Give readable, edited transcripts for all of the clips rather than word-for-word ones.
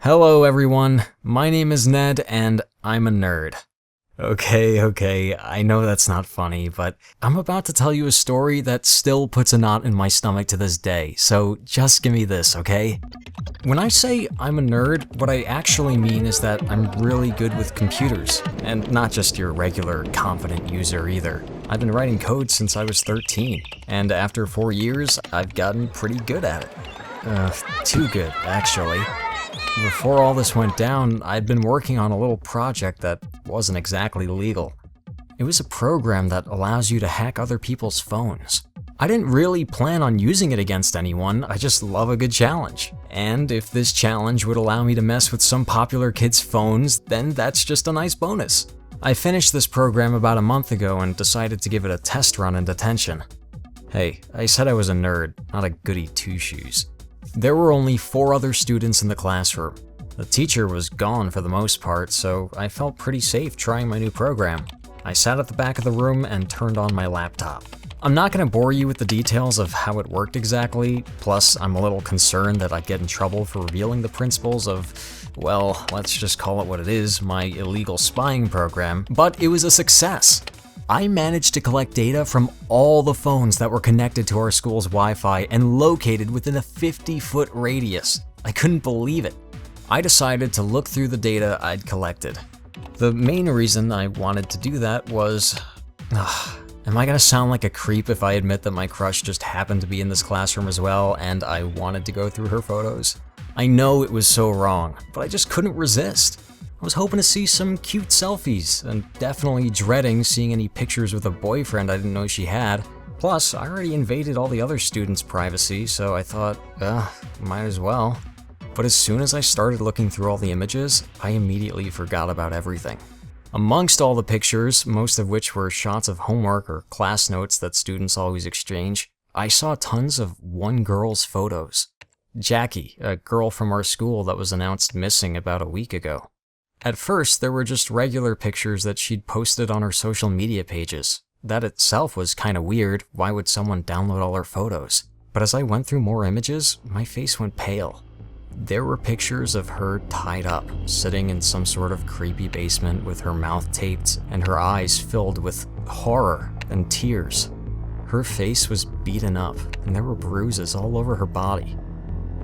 Hello everyone, my name is Ned and I'm a nerd. Okay, I know that's not funny, but I'm about to tell you a story that still puts a knot in my stomach to this day, so just give me this, okay? When I say I'm a nerd, what I actually mean is that I'm really good with computers, and not just your regular confident user either. I've been writing code since I was 13, and after 4 years, I've gotten pretty good at it. Too good, actually. Before all this went down, I'd been working on a little project that wasn't exactly legal. It was a program that allows you to hack other people's phones. I didn't really plan on using it against anyone, I just love a good challenge. And if this challenge would allow me to mess with some popular kids' phones, then that's just a nice bonus. I finished this program about a month ago and decided to give it a test run in detention. Hey, I said I was a nerd, not a goody two-shoes. There were only 4 other students in the classroom. The teacher was gone for the most part, so I felt pretty safe trying my new program. I sat at the back of the room and turned on my laptop. I'm not going to bore you with the details of how it worked exactly, plus I'm a little concerned that I'd get in trouble for revealing the principles of, well, let's just call it what it is, my illegal spying program, but it was a success. I managed to collect data from all the phones that were connected to our school's Wi-Fi and located within a 50-foot radius. I couldn't believe it. I decided to look through the data I'd collected. The main reason I wanted to do that was... am I gonna sound like a creep if I admit that my crush just happened to be in this classroom as well and I wanted to go through her photos? I know it was so wrong, but I just couldn't resist. I was hoping to see some cute selfies, and definitely dreading seeing any pictures with a boyfriend I didn't know she had. Plus, I already invaded all the other students' privacy, so I thought, might as well. But as soon as I started looking through all the images, I immediately forgot about everything. Amongst all the pictures, most of which were shots of homework or class notes that students always exchange, I saw tons of one girl's photos. Jackie, a girl from our school that was announced missing about a week ago. At first, there were just regular pictures that she'd posted on her social media pages. That itself was kinda weird, why would someone download all her photos? But as I went through more images, my face went pale. There were pictures of her tied up, sitting in some sort of creepy basement with her mouth taped and her eyes filled with horror and tears. Her face was beaten up, and there were bruises all over her body.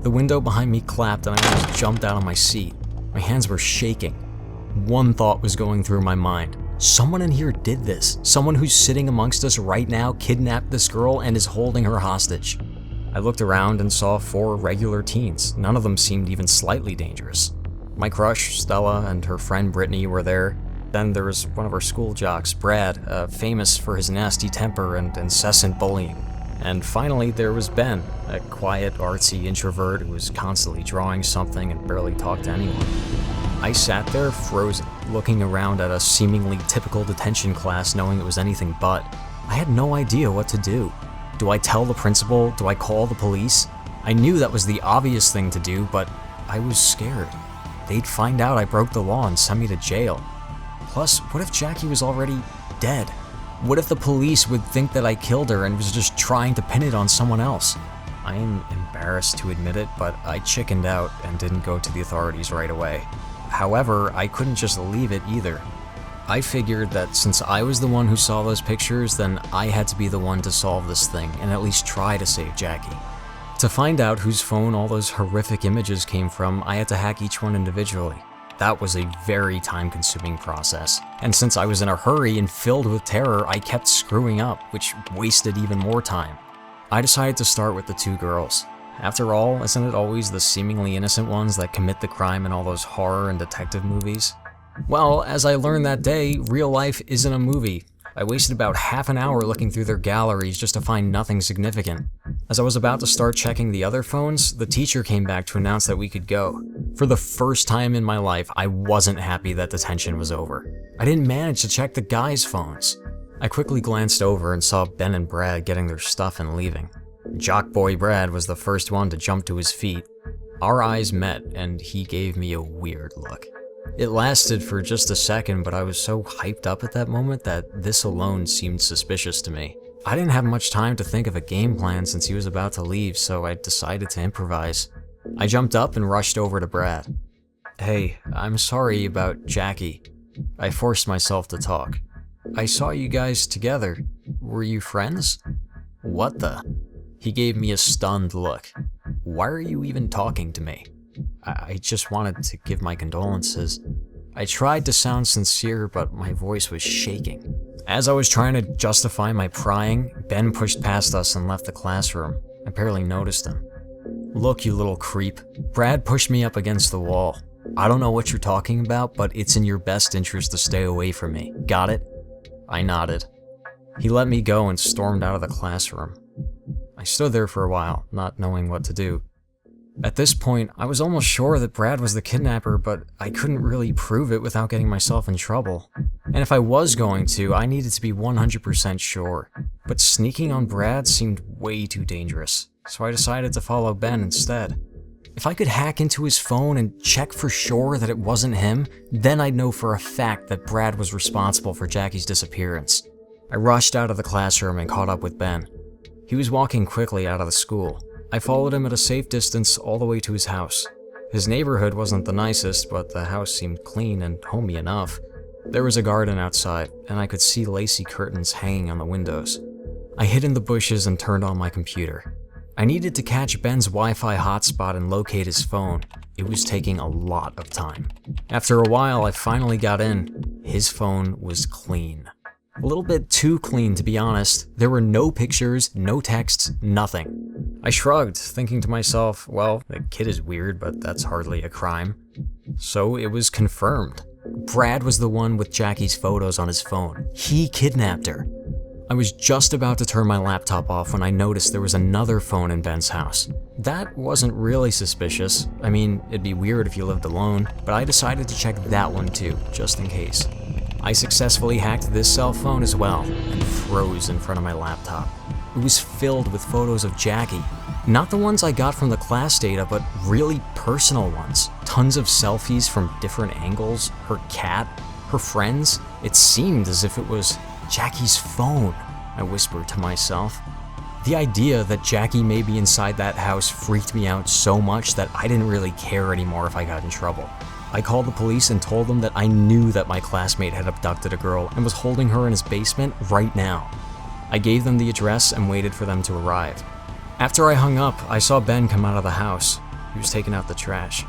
The window behind me clapped and I almost jumped out of my seat. My hands were shaking. One thought was going through my mind. Someone in here did this. Someone who's sitting amongst us right now kidnapped this girl and is holding her hostage. I looked around and saw 4 regular teens. None of them seemed even slightly dangerous. My crush, Stella, and her friend Brittany were there. Then there was one of our school jocks, Brad, famous for his nasty temper and incessant bullying. And finally, there was Ben, a quiet, artsy introvert who was constantly drawing something and barely talked to anyone. I sat there frozen, looking around at a seemingly typical detention class knowing it was anything but. I had no idea what to do. Do I tell the principal? Do I call the police? I knew that was the obvious thing to do, but I was scared. They'd find out I broke the law and send me to jail. Plus, what if Jackie was already dead? What if the police would think that I killed her and was just trying to pin it on someone else? I am embarrassed to admit it, but I chickened out and didn't go to the authorities right away. However, I couldn't just leave it either. I figured that since I was the one who saw those pictures, then I had to be the one to solve this thing and at least try to save Jackie. To find out whose phone all those horrific images came from, I had to hack each one individually. That was a very time-consuming process, and since I was in a hurry and filled with terror, I kept screwing up, which wasted even more time. I decided to start with the 2 girls. After all, isn't it always the seemingly innocent ones that commit the crime in all those horror and detective movies? Well, as I learned that day, real life isn't a movie. I wasted about half an hour looking through their galleries just to find nothing significant. As I was about to start checking the other phones, the teacher came back to announce that we could go. For the first time in my life, I wasn't happy that detention was over. I didn't manage to check the guys' phones. I quickly glanced over and saw Ben and Brad getting their stuff and leaving. Jock boy Brad was the first one to jump to his feet. Our eyes met, and he gave me a weird look. It lasted for just a second, but I was so hyped up at that moment that this alone seemed suspicious to me. I didn't have much time to think of a game plan since he was about to leave, so I decided to improvise. I jumped up and rushed over to Brad. Hey, I'm sorry about Jackie. I forced myself to talk. I saw you guys together. Were you friends? What the? He gave me a stunned look. Why are you even talking to me? I just wanted to give my condolences. I tried to sound sincere, but my voice was shaking. As I was trying to justify my prying, Ben pushed past us and left the classroom. I barely noticed him. Look, you little creep. Brad pushed me up against the wall. I don't know what you're talking about, but it's in your best interest to stay away from me. Got it? I nodded. He let me go and stormed out of the classroom. I stood there for a while, not knowing what to do. At this point, I was almost sure that Brad was the kidnapper, but I couldn't really prove it without getting myself in trouble. And if I was going to, I needed to be 100% sure. But sneaking on Brad seemed way too dangerous, so I decided to follow Ben instead. If I could hack into his phone and check for sure that it wasn't him, then I'd know for a fact that Brad was responsible for Jackie's disappearance. I rushed out of the classroom and caught up with Ben. He was walking quickly out of the school. I followed him at a safe distance all the way to his house. His neighborhood wasn't the nicest, but the house seemed clean and homey enough. There was a garden outside, and I could see lacy curtains hanging on the windows. I hid in the bushes and turned on my computer. I needed to catch Ben's Wi-Fi hotspot and locate his phone. It was taking a lot of time. After a while, I finally got in. His phone was clean. A little bit too clean, to be honest. There were no pictures, no texts, nothing. I shrugged, thinking to myself, well, the kid is weird, but that's hardly a crime. So it was confirmed. Brad was the one with Jackie's photos on his phone. He kidnapped her. I was just about to turn my laptop off when I noticed there was another phone in Ben's house. That wasn't really suspicious. I mean, it'd be weird if you lived alone, but I decided to check that one too, just in case. I successfully hacked this cell phone as well, and froze in front of my laptop. It was filled with photos of Jackie. Not the ones I got from the class data, but really personal ones. Tons of selfies from different angles, her cat, her friends. It seemed as if it was Jackie's phone, I whispered to myself. The idea that Jackie may be inside that house freaked me out so much that I didn't really care anymore if I got in trouble. I called the police and told them that I knew that my classmate had abducted a girl and was holding her in his basement right now. I gave them the address and waited for them to arrive. After I hung up, I saw Ben come out of the house. He was taking out the trash.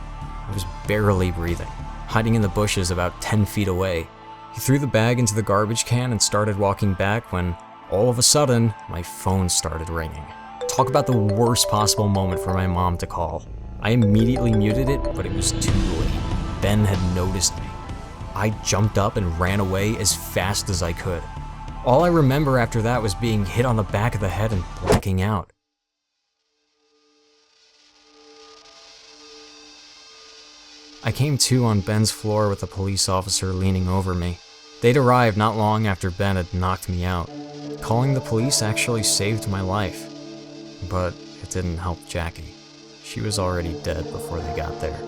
I was barely breathing, hiding in the bushes about 10 feet away. He threw the bag into the garbage can and started walking back when, all of a sudden, my phone started ringing. Talk about the worst possible moment for my mom to call. I immediately muted it, but it was too late. Ben had noticed me. I jumped up and ran away as fast as I could. All I remember after that was being hit on the back of the head and blacking out. I came to on Ben's floor with a police officer leaning over me. They'd arrived not long after Ben had knocked me out. Calling the police actually saved my life. But it didn't help Jackie. She was already dead before they got there.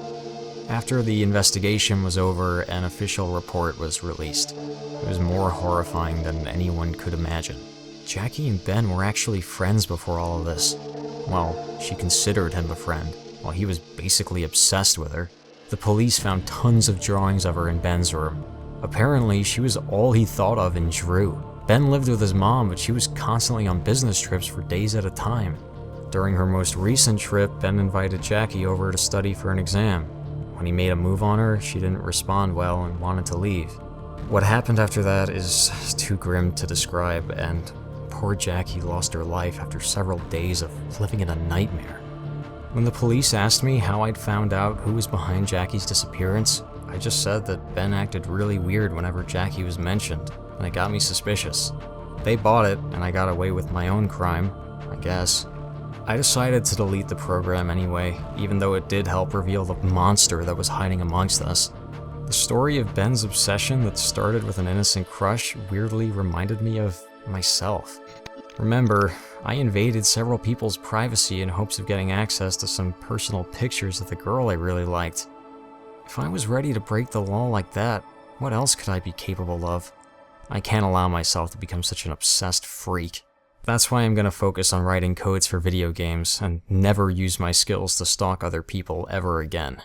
After the investigation was over, an official report was released. It was more horrifying than anyone could imagine. Jackie and Ben were actually friends before all of this. Well, she considered him a friend, while he was basically obsessed with her. The police found tons of drawings of her in Ben's room. Apparently, she was all he thought of and drew. Ben lived with his mom, but she was constantly on business trips for days at a time. During her most recent trip, Ben invited Jackie over to study for an exam. When he made a move on her, she didn't respond well and wanted to leave. What happened after that is too grim to describe, and poor Jackie lost her life after several days of living in a nightmare. When the police asked me how I'd found out who was behind Jackie's disappearance, I just said that Ben acted really weird whenever Jackie was mentioned, and it got me suspicious. They bought it, and I got away with my own crime, I guess. I decided to delete the program anyway, even though it did help reveal the monster that was hiding amongst us. The story of Ben's obsession that started with an innocent crush weirdly reminded me of myself. Remember, I invaded several people's privacy in hopes of getting access to some personal pictures of the girl I really liked. If I was ready to break the law like that, what else could I be capable of? I can't allow myself to become such an obsessed freak. That's why I'm gonna focus on writing codes for video games and never use my skills to stalk other people ever again.